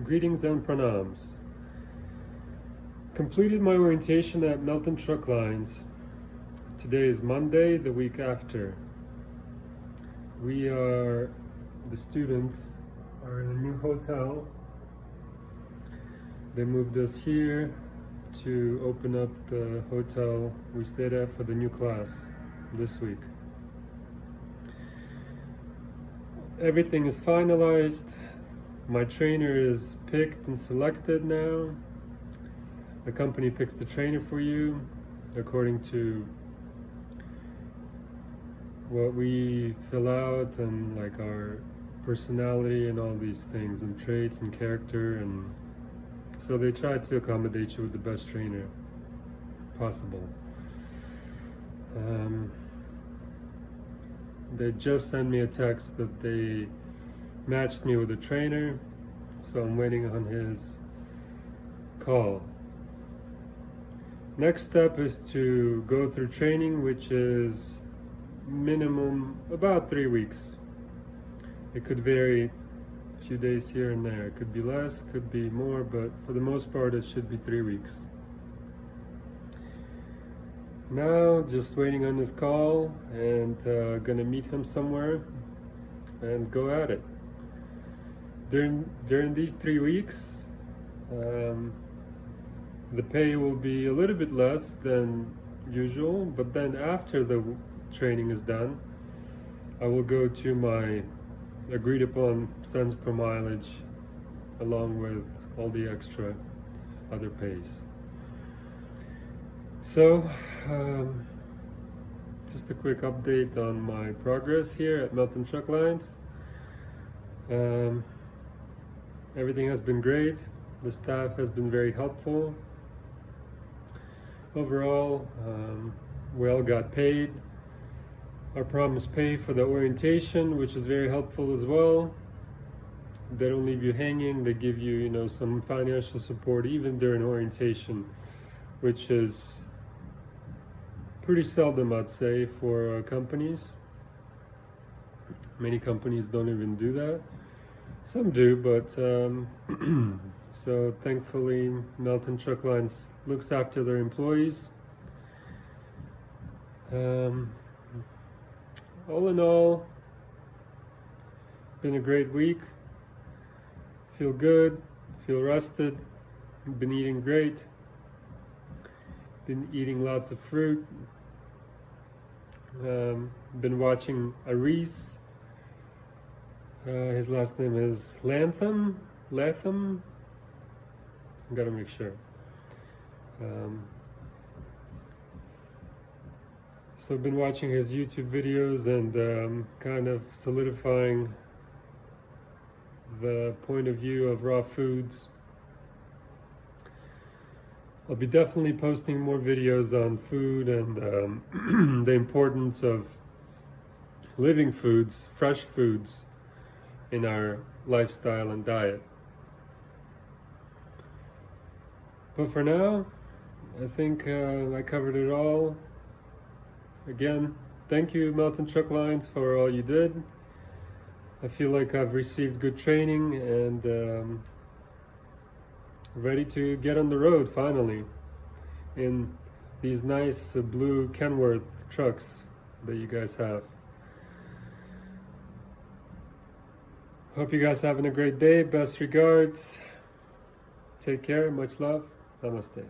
Greetings and pranams. Completed my orientation at Melton Truck Lines. Today is Monday, the week after. The students are in a new hotel. They moved us here to open up the hotel we stayed at for the new class this week. Everything is finalized. My trainer is picked and selected now. The company picks the trainer for you according to what we fill out and like our personality and all these things and traits and character, and so they try to accommodate you with the best trainer possible. They just sent me a text that they matched me with a trainer, so I'm waiting on his call. Next step is to go through training, which is minimum about 3 weeks. It could vary a few days here and there. It could be less, could be more, but for the most part it should be 3 weeks. Now just waiting on his call and gonna meet him somewhere and go at it. During these 3 weeks, the pay will be a little bit less than usual, but then after the training is done, I will go to my agreed upon cents per mileage along with all the extra other pays. So, just a quick update on my progress here at Melton Truck Lines. Everything has been great. The staff has been very helpful. Overall, we all got paid our promised pay for the orientation, which is very helpful as well. They don't leave you hanging. They give you, some financial support even during orientation, which is pretty seldom, I'd say, for companies. Many companies don't even do that. Some do, but so thankfully Melton Truck Lines looks after their employees. All in all, been a great week. Feel good, feel rested, been eating great, been eating lots of fruit, been watching Aris. His last name is Latham. I gotta make sure. So I've been watching his YouTube videos and kind of solidifying the point of view of raw foods. I'll be definitely posting more videos on food and the importance of living foods, fresh foods, in our lifestyle and diet. But for now, I think I covered it all. Again, thank you, Melton Truck Lines, for all you did. I feel like I've received good training and ready to get on the road finally in these nice blue Kenworth trucks that you guys have. Hope you guys having a great day. Best regards. Take care. Much love. Namaste.